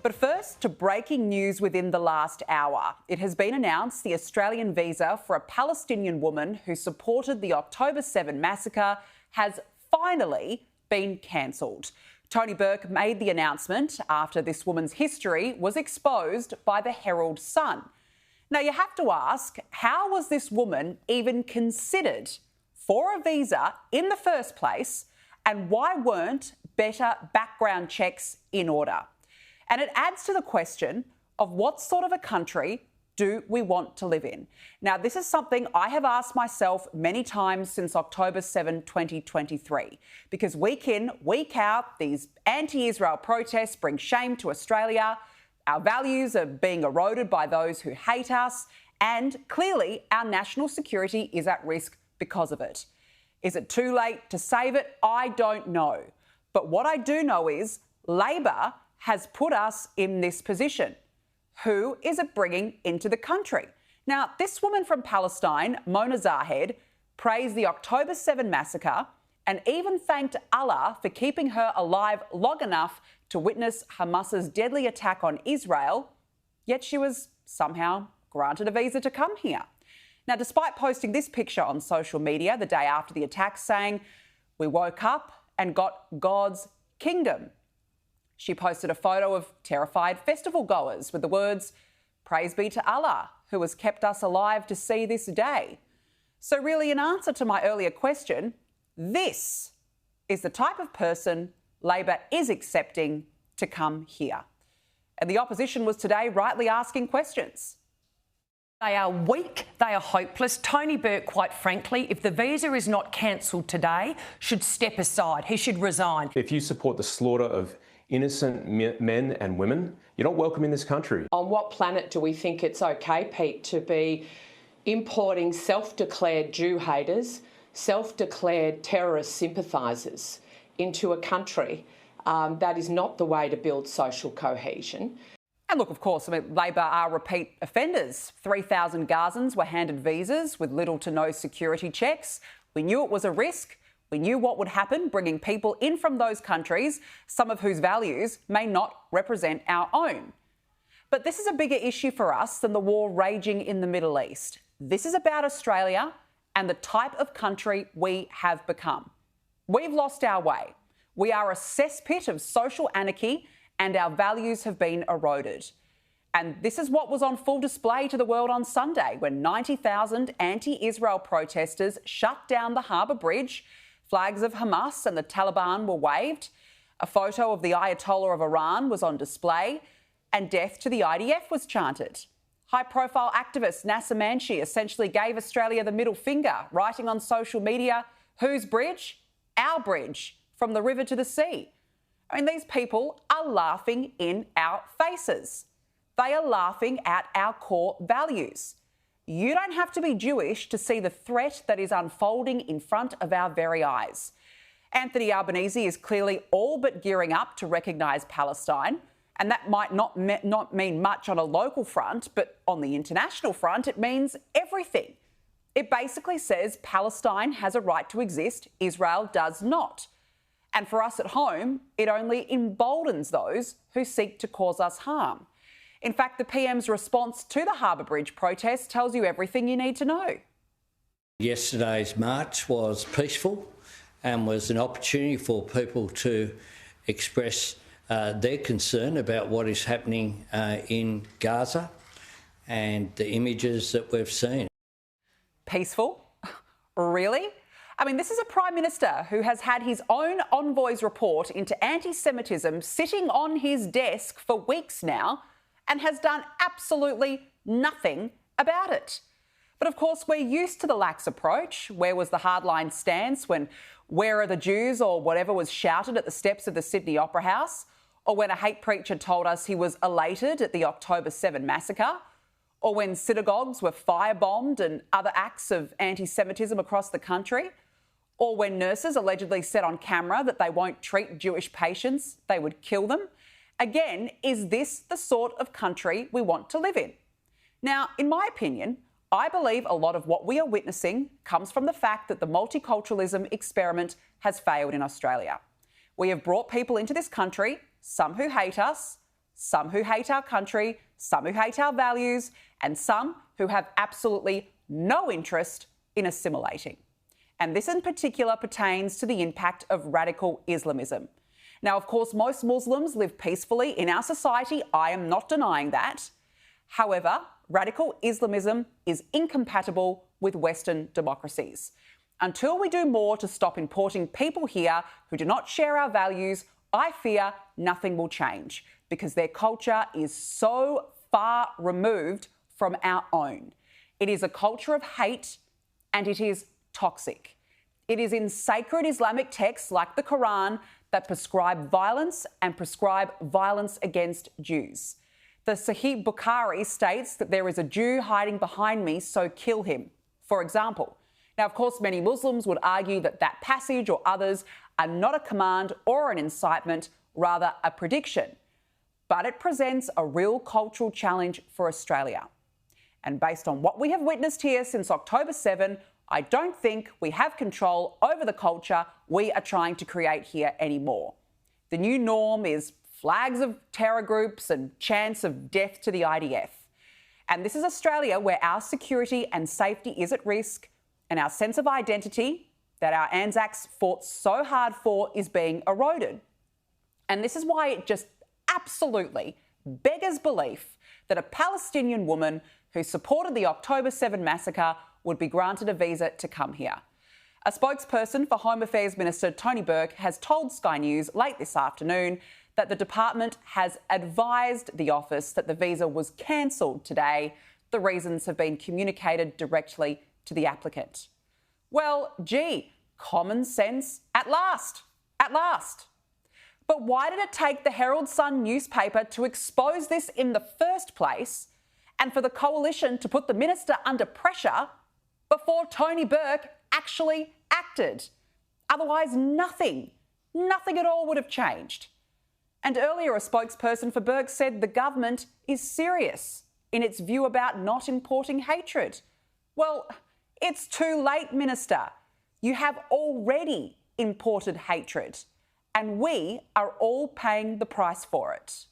But first, to breaking news within the last hour. It has been announced the Australian visa for a Palestinian woman who supported the October 7 massacre has finally been cancelled. Tony Burke made the announcement after this woman's history was exposed by the Herald Sun. Now, you have to ask, how was this woman even considered for a visa in the first place, and why weren't better background checks in order? And it adds to the question of what sort of a country do we want to live in? Now, this is something I have asked myself many times since October 7, 2023, because week in, week out, these anti-Israel protests bring shame to Australia. Our values are being eroded by those who hate us, and clearly our national security is at risk because of it. Is it too late to save it? I don't know. But what I do know is Labor has put us in this position. Who is it bringing into the country? Now, this woman from Palestine, Mona Zahed, praised the October 7 massacre and even thanked Allah for keeping her alive long enough to witness Hamas's deadly attack on Israel, yet she was somehow granted a visa to come here. Now, despite posting this picture on social media the day after the attack saying, "We woke up and got God's kingdom," she posted a photo of terrified festival goers with the words, "Praise be to Allah, who has kept us alive to see this day." So really, in answer to my earlier question, this is the type of person Labor is accepting to come here. And the opposition was today rightly asking questions. They are weak, they are hopeless. Tony Burke, quite frankly, if the visa is not cancelled today, should step aside. He should resign. If you support the slaughter of innocent men and women, you're not welcome in this country. On what planet do we think it's okay, Pete, to be importing self-declared Jew haters, self-declared terrorist sympathisers into a country? That is not the way to build social cohesion. And look, of course, Labor are repeat offenders. 3,000 Gazans were handed visas with little to no security checks. We knew it was a risk. We knew what would happen bringing people in from those countries, some of whose values may not represent our own. But this is a bigger issue for us than the war raging in the Middle East. This is about Australia and the type of country we have become. We've lost our way. We are a cesspit of social anarchy, and our values have been eroded. And this is what was on full display to the world on Sunday when 90,000 anti-Israel protesters shut down the Harbour Bridge. Flags of Hamas and the Taliban were waved. A photo of the Ayatollah of Iran was on display, and death to the IDF was chanted. High-profile activist Nasser Manshi essentially gave Australia the middle finger, writing on social media, "Whose bridge? Our bridge, from the river to the sea." I mean, these people are laughing in our faces. They are laughing at our core values. You don't have to be Jewish to see the threat that is unfolding in front of our very eyes. Anthony Albanese is clearly all but gearing up to recognise Palestine, and that might not mean much on a local front, but on the international front, it means everything. It basically says Palestine has a right to exist, Israel does not. And for us at home, it only emboldens those who seek to cause us harm. In fact, the PM's response to the Harbour Bridge protest tells you everything you need to know. Yesterday's march was peaceful and was an opportunity for people to express their concern about what is happening in Gaza and the images that we've seen. Peaceful? Really? I mean, this is a Prime Minister who has had his own envoy's report into anti-Semitism sitting on his desk for weeks now and has done absolutely nothing about it. But of course, we're used to the lax approach. Where was the hardline stance when "Where are the Jews?" or whatever was shouted at the steps of the Sydney Opera House? Or when a hate preacher told us he was elated at the October 7 massacre? Or when synagogues were firebombed and other acts of anti-Semitism across the country? Or when nurses allegedly said on camera that they won't treat Jewish patients, they would kill them? Again, is this the sort of country we want to live in? Now, in my opinion, I believe a lot of what we are witnessing comes from the fact that the multiculturalism experiment has failed in Australia. We have brought people into this country, some who hate us, some who hate our country, some who hate our values, and some who have absolutely no interest in assimilating. And this in particular pertains to the impact of radical Islamism. Now, of course, most Muslims live peacefully in our society. I am not denying that. However, radical Islamism is incompatible with Western democracies. Until we do more to stop importing people here who do not share our values, I fear nothing will change because their culture is so far removed from our own. It is a culture of hate and it is toxic. It is in sacred Islamic texts like the Quran that prescribe violence and prescribe violence against Jews. The Sahih Bukhari states that there is a Jew hiding behind me, so kill him, for example. Now, of course, many Muslims would argue that that passage or others are not a command or an incitement, rather a prediction. But it presents a real cultural challenge for Australia. And based on what we have witnessed here since October 7, I don't think we have control over the culture we are trying to create here anymore. The new norm is flags of terror groups and chants of death to the IDF. And this is Australia where our security and safety is at risk and our sense of identity that our Anzacs fought so hard for is being eroded. And this is why it just absolutely beggars belief that a Palestinian woman who supported the October 7 massacre would be granted a visa to come here. A spokesperson for Home Affairs Minister Tony Burke has told Sky News late this afternoon that the department has advised the office that the visa was cancelled today. The reasons have been communicated directly to the applicant. Well, gee, common sense at last. At last. But why did it take the Herald Sun newspaper to expose this in the first place and for the coalition to put the minister under pressure before Tony Burke actually acted? Otherwise, nothing at all would have changed. And earlier, a spokesperson for Burke said the government is serious in its view about not importing hatred. Well, it's too late, Minister. You have already imported hatred, and we are all paying the price for it.